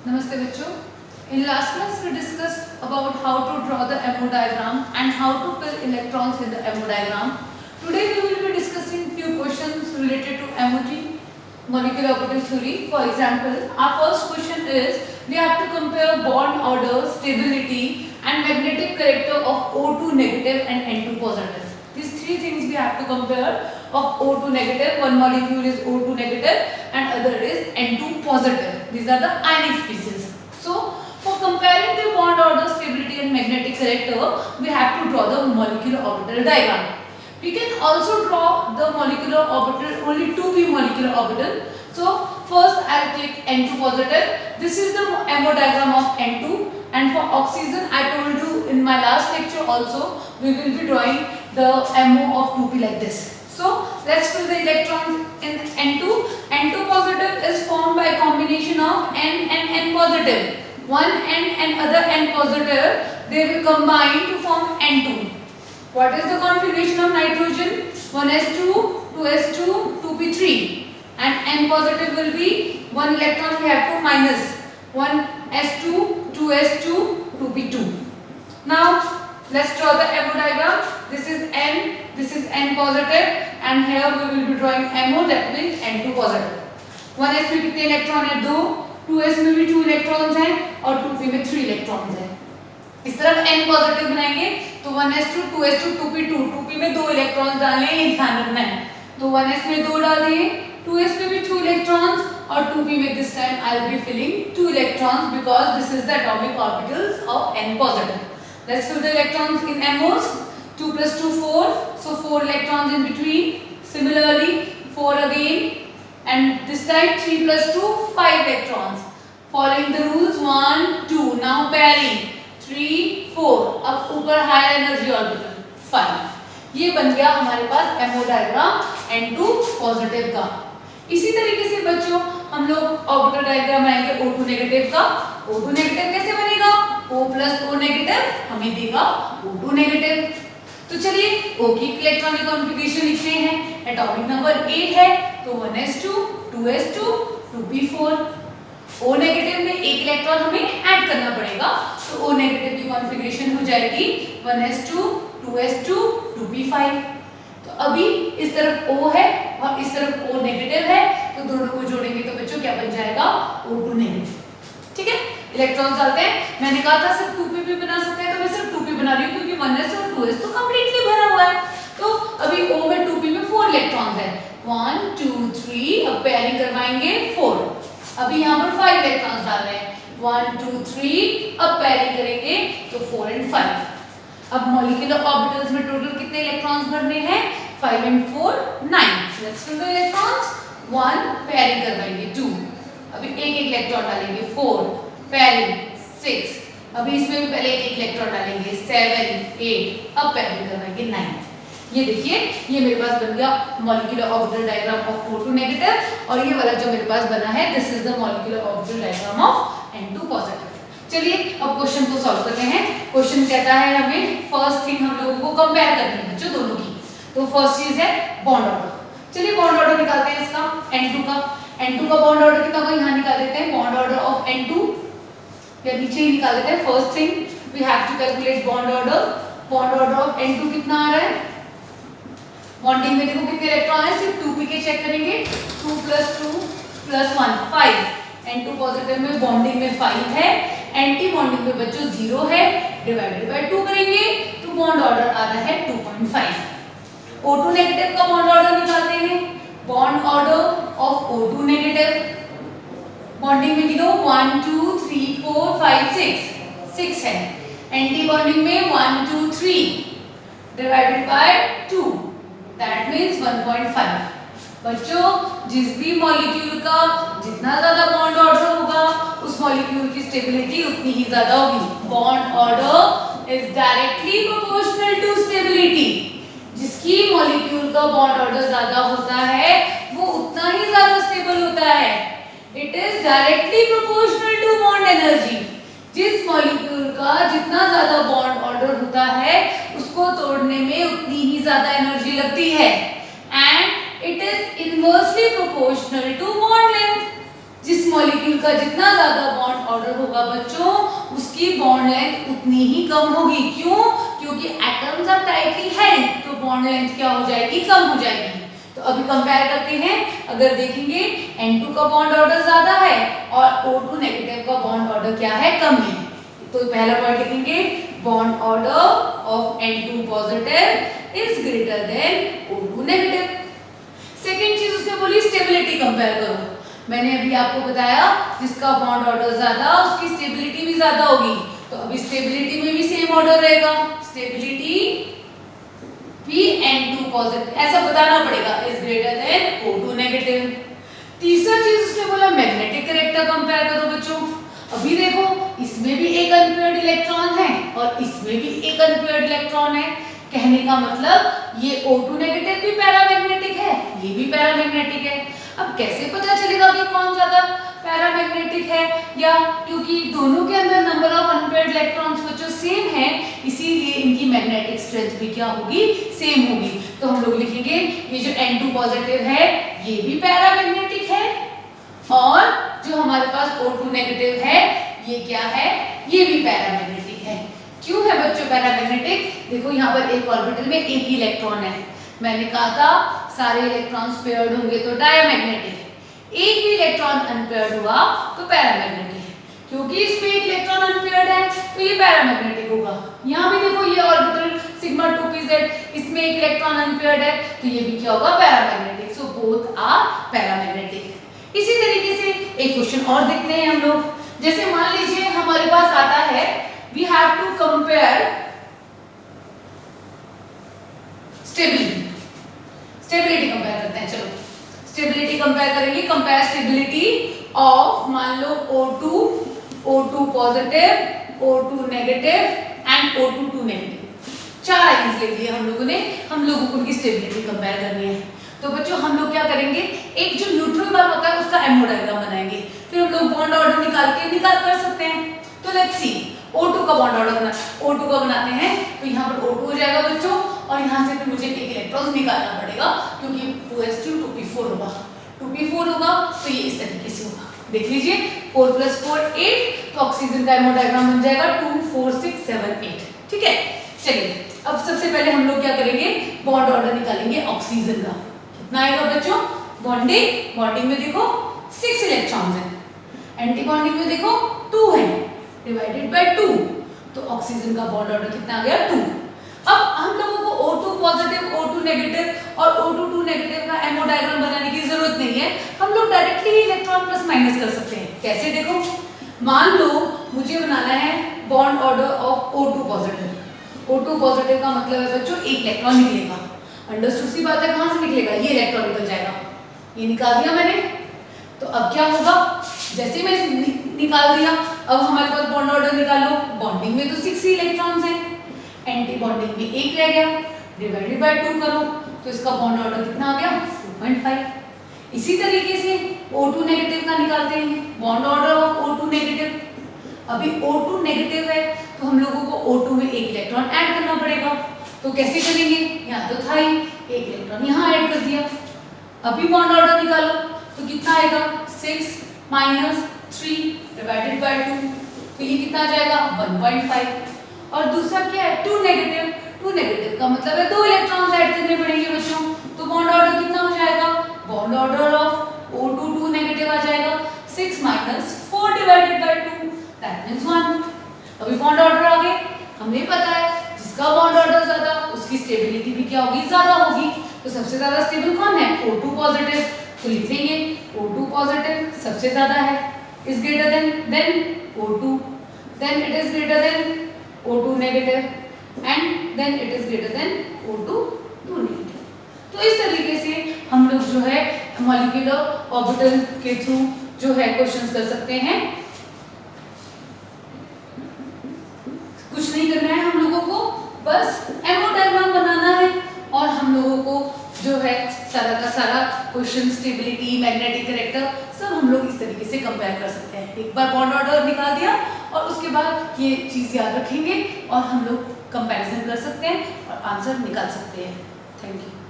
Namaste bachcho. In last class we discussed about how to draw the MO diagram and how to fill electrons in the MO diagram. Today we will be discussing few questions related to MOT, molecular orbital theory. For example, our first question is we have to compare bond order, stability and magnetic character of O2 negative and N2 positive. These three things we have to compare of O2 negative. One molecule is O2 negative and other is N2 positive. These are the ionic species. So for comparing the bond order, stability and magnetic character, we have to draw the molecular orbital diagram. We can also draw the molecular orbital, only 2p molecular orbital. So first I will take N2 positive. This is the MO diagram of N2, and for oxygen I told you in my last lecture also we will be drawing the MO of 2p like this. So let's fill the electrons in N2. N2 positive is formed by combination of N and N positive. One N and other N positive, they will combine to form N2. What is the configuration of nitrogen? 1s2, 2s2, 2p3. And N positive will be 1 electron we have to minus. 1s2, 2s2, 2p2. Now let's draw the MO diagram. This is N, this is N positive, and here we will be drawing MO, that means N2 positive. 1s में कितने electron है? 2, 2s में भी 2 electrons हैं और 2p में 3 electrons हैं. इस तरफ N पॉजिटिव बनाएंगे तो 1s2, 2s2, 2p2, 2p में 2 इलेक्ट्रॉन्स डालने हैं, ये ध्यान रखना है. तो 1s में 2 डाल दिए, 2s में भी 2 इलेक्ट्रॉन्स और 2p में this time I will be filling 2 electrons because this is the atomic orbitals of N positive. Let's fill the electrons in MOs. 2 plus 2, 4. So 4 electrons in between. Similarly, 4 again. And this time 3 plus 2, 5 electrons. Following the rules, 1, 2. Now pairing. 3, 4. अब ऊपर higher energy orbital. 5. ये बन गया हमारे पास MO diagram N2 positive का. इसी तरीके से बच्चों हम लोग ऑर्बिटल डायग्राम बनाएंगे O2 नेगेटिव का. O2 नेगेटिव कैसे बनेगा? O प्लस O नेगेटिव हमें देगा O2 नेगेटिव. तो चलिए O की इलेक्ट्रॉनिक कॉन्फ़िगरेशन लिखते हैं. एटॉमिक नंबर 8 है तो 1s2, 2s2, 2p4. O negative में एक इलेक्ट्रॉन हमें ऐड करना पड़ेगा तो O नेगेटिव की कॉन्फ़िगरेशन हो जाएगी 1s2, 2s2, 2p5. तो अभी इस तरफ O है और इस तरफ O नेगेटिव है तो दोनों को जोड़ेंगे तो बच्चों क्या बन जाएगा? O2 negative. ठीक है, इलेक्ट्रॉन्स डालते हैं. मैंने कहा था सिर्फ 2p भी बना सकते हैं तो मैं सिर्फ 2p बना रही हूँ क्योंकि 1s और 2s तो कंप्लीटली भरा हुआ है. तो अभी O में 2p में 4 इलेक्ट्रॉन्स हैं. 1, 2, 3. अब पेयरिंग करवाएंगे 4. अभी यहाँ पर 5 इलेक्ट्रॉन्स डाल रहे हैं. 1, 2, 3. अब पेयरिंग करेंगे तो 4 and 5. अब मॉलिक्यूलर ऑर्बिटल्स में टोटल कितने इलेक्ट्रॉन्स भरने हैं? 5 and 4, 9. Let's fill the electrons. 1 pairing करवाएंगे 2. अभी एक इलेक्ट्रॉन डालेंगे 4. पेयरिंग 6. अभी इसमें भी पहले एक इलेक्ट्रॉन डालेंगे 7, 8. अब पेयरिंग करवाएंगे 9. ये देखिए ये मेरे पास बन गया molecular orbital diagram of O2 negative और ये वाला जो मेरे पास बना है this is the molecular orbital diagram of N2 positive. चलिए अब क्वेश्चन को सॉल्व करते हैं. क्वेश्चन कहता है हमें फर्स्ट थिंग हम लोगों को कंपेयर करनी है बच्चों दोनों की. तो फर्स्ट चीज है बॉन्ड ऑर्डर. चलिए बॉन्ड ऑर्डर निकालते हैं इसका N2 का. N2 का बॉन्ड ऑर्डर कितना होगा यहाँ निकाल देते हैं. बॉन्ड ऑर्डर ऑफ N2 या नीचे ही निकाल देते हैं. First thing we have to calculate bond order. Bond order of N2 कितना आ रहा है? बॉन्डिंग में देखो कितने इलेक्ट्रॉन है, सिर्फ 2p के चेक करेंगे. 2 + 2 + 1 5. N2 पॉजिटिव में बॉन्डिंग में 5 है. एंटी बॉन्डिंग में बच्चों 0 है. डिवाइडेड बाय 2 करेंगे तो बॉन्ड ऑर्डर आ रहा है 2.5. O2 नेगेटिव का बॉन्ड ऑर्डर निकालते हैं. Bond order of O2 negative bonding में गिनो 1 2 3 4 5 6 है. एंटी बॉन्डिंग में 1 2 3 डिवाइडेड बाय 2 दैट मींस 1.5. बच्चों जिस भी मॉलिक्यूल का जितना ज्यादा बॉन्ड ऑर्डर होगा उस मॉलिक्यूल की स्टेबिलिटी उतनी ही ज्यादा होगी. Bond order is directly proportional to stability. जिसकी मॉलिक्यूल का बॉन्ड ऑर्डर ज्यादा होता है वो उतना ही ज्यादा स्टेबल होता है. It is directly proportional to bond energy. जिस मॉलिक्यूल का जितना ज्यादा बॉन्ड ऑर्डर होता है उसको तोड़ने में उतनी ही ज्यादा एनर्जी लगती है. And it is inversely proportional to bond length. जिस मॉलिक्यूल का जितना ज्यादा बॉन्ड ऑर्डर होगा बच्चों, उसकी बॉन्ड लेंथ उतनी ही कम होगी। क्यों? क्योंकि एटम्स आर टाइटली हेल्ड, तो बॉन्ड लेंथ क्या हो जाएगी? कम हो जाएगी। तो अभी कंपेयर करते हैं। अगर देखेंगे N2 का बॉन्ड ऑर्डर ज्यादा है और O2 नेगेटिव का बॉन्ड ऑर्डर क्या है? कम है। तो पहला पॉइंट लिखेंगे, bond order of N2 positive is greater than O2 negative. Second चीज उसने बोली स्टेबिलिटी कंपेयर करो। मैंने अभी आपको बताया जिसका बॉन्ड ऑर्डर ज्यादा उसकी स्टेबिलिटी भी ज्यादा होगी। तो अभी स्टेबिलिटी में भी सेम ऑर्डर रहेगा, स्टेबिलिटी भी N2 पॉजिटिव ऐसा बताना पड़ेगा is greater than O2 negative. तीसरा चीज उसने बोला मैग्नेटिक कैरेक्टर कंपेयर करो बच्चों। अभी देखो इसमें भी एक अनपेयर्ड इलेक्ट्रॉन है और इसमें भी एक अनपेयर्ड इलेक्ट्रॉन है। कहने का मतलब ये O2 नेगेटिव भी पैरामैग्नेटिक है, ये भी पैरामैग्नेटिक है। अब कैसे पता चलेगा कि कौन ज्यादा पैरामैग्नेटिक है? या क्योंकि दोनों के अंदर नंबर ऑफ अनपेयर्ड इलेक्ट्रॉन्स बच्चों सेम है, इसीलिए इनकी मैग्नेटिक स्ट्रेंथ भी क्या होगी? सेम होगी। तो हम लोग लिखेंगे ये जो N2 पॉजिटिव है ये भी पैरामैग्नेटिक है और जो हमारे पास O2 नेगेटिव है ये क्या है? ये भी पैरामैग्नेटिक है। क्यों है बच्चों पैरामैग्नेटिक? देखो यहाँ पर एक ऑर्बिटल में एक ही इलेक्ट्रॉन है। मैंने कहा था सारे इलेक्ट्रॉन्स पेयर्ड होंगे तो डायमैग्नेटिक, एक भी इलेक्ट्रॉन अनपेयर्ड हुआ तो पैरामैग्नेटिक। क्योंकि इसमें एक इलेक्ट्रॉन अनपेयर्ड है तो ये पैरामैग्नेटिक होगा। यहाँ भी देखो ये ऑर्बिटल सिग्मा 2p z, इसमें एक इलेक्ट्रॉन अनपेयर्ड है तो ये भी क्या होगा? Paramagnetic. So both are paramagnetic. इसी तरीके से एक क्वेश्चन और देखते हैं हम लोग। जैसे मान लीजिए हमारे पास आता है we have to compare stability. Stability compare करते हैं। चलो स्टेबिलिटी कंपेयर करेंगे। कंपेयर स्टेबिलिटी ऑफ मान लो O2 positive, O2 negative and O2 2 negative. 4 ions ले लिए हम लोगों ने, हम लोगों को उनकी स्टेबिलिटी कंपेयर करनी है। तो बच्चों हम लोग क्या करेंगे, एक जो न्यूट्रल वन होता है उसका एमओ डायग्राम बनाएंगे, फिर हम लोग बॉन्ड ऑर्डर निकाल कर सकते हैं। तो लेट्स सी O2 का बॉन्ड ऑर्डर O2 का बनाते हैं। तो यहाँ पर O2 हो जाएगा बच्चों और यहाँ से फिर मुझे एक इलेक्ट्रॉन निकालना पड़ेगा क्योंकि 2s2 2p4 होगा। 2p4 होगा तो ये इस तरीके से होगा। देख लीजिए 4 + 4 8, तो ऑक्सीजन का एमओ डायग्राम बन जाएगा 2 4 6 7 8। ठीक है, चलिए अब सबसे पहले हम लोग क्या करेंगे, बॉन्ड ऑर्डर निकालेंगे ऑक्सीजन का। कितना आएगा बच्चों? बॉन्डिंग में देखो 6 इलेक्ट्रॉन्स हैं, एंटी बॉन्डिंग में देखो 2 है, डिवाइडेड बाय 2, तो ऑक्सीजन का बॉन्ड ऑर्डर कितना आ गया? 2। अब हम लोगों को O2 पॉजिटिव, O2 नेगेटिव और O2 2 नेगेटिव का एमओ डायग्राम बनाने की जरूरत नहीं है, हम लोग डायरेक्टली इलेक्ट्रॉन प्लस माइनस कर सकते हैं। कैसे? देखो मान लो मुझे बनाना है bond order of O2 positive. O2 positive का मतलब है बच्चों एक इलेक्ट्रॉन निकलेगा। अंडरस्टूड सी बात है, कहां से निकलेगा? ये इलेक्ट्रॉन निकल जाएगा। ये निकाल दिया मैंने, तो अब क्या होगा, जैसे मैं निकाल दिया अब हमारे पास बॉन्ड ऑर्डर निकाल लो। बॉन्डिंग में तो 6 ही इलेक्ट्रॉन्स हैं, एंटी बॉन्डिंग में एक रह गया, डिवाइडेड बाय 2 करो तो इसका बॉन्ड ऑर्डर कितना आ गया? 2.5। इसी तरीके से O2 नेगेटिव का निकालते हैं, bond order of O2 negative. अभी O2 नेगेटिव है तो हम लोगों को O2 में एक इलेक्ट्रॉन ऐड करना पड़ेगा। तो कैसे करेंगे? यहाँ तो था ही, एक इलेक्ट्रॉन यहाँ ऐड कर दिया। अभी बॉन्ड ऑर्डर निकालो तो कितना आएगा? 6 - 3 डिवाइडेड बाय 2, तो ये कितना आ जाएगा? 1.5। और दूसरा क्या है? 2 नेगेटिव। 2 नेगेटिव का मतलब है 2 इलेक्ट्रॉन्स ऐड करने पड़ेंगे बच्चों। तो बॉन्ड ऑर्डर कितना हो जाएगा? Bond order of O2 2 negative आ जाएगा 6 - 4 डिवाइडेड बाय 2, दैट मींस 1। अभी बॉन्ड ऑर्डर आ गए, हमें पता है जिसका बॉन्ड ऑर्डर ज्यादा उसकी स्टेबिलिटी भी क्या होगी? ज्यादा होगी। तो सबसे ज्यादा स्टेबल कौन है? O2 positive. तो लिख देंगे O2 पॉजिटिव सबसे ज्यादा है, is greater than O2, than it is greater than O2 negative and then it is greater than O2 2 negative. तो इस तरीके से हम लोग जो है मॉलिक्यूलर ऑर्बिटल के थ्रू जो है क्वेश्चंस कर सकते हैं। कुछ नहीं करना है हम लोगों को, बस एमओ डायग्राम बनाना है और हम लोगों को जो है सारा का सारा क्वेश्चन स्टेबिलिटी, मैग्नेटिक कैरेक्टर सब हम लोग इस तरीके से कंपेयर कर सकते हैं। एक बार बॉन्ड ऑर्डर निकाल दिया और उसके बाद ये चीज़ याद रखेंगे और हम लोग कंपैरिजन कर सकते हैं और आंसर निकाल सकते हैं। Thank you.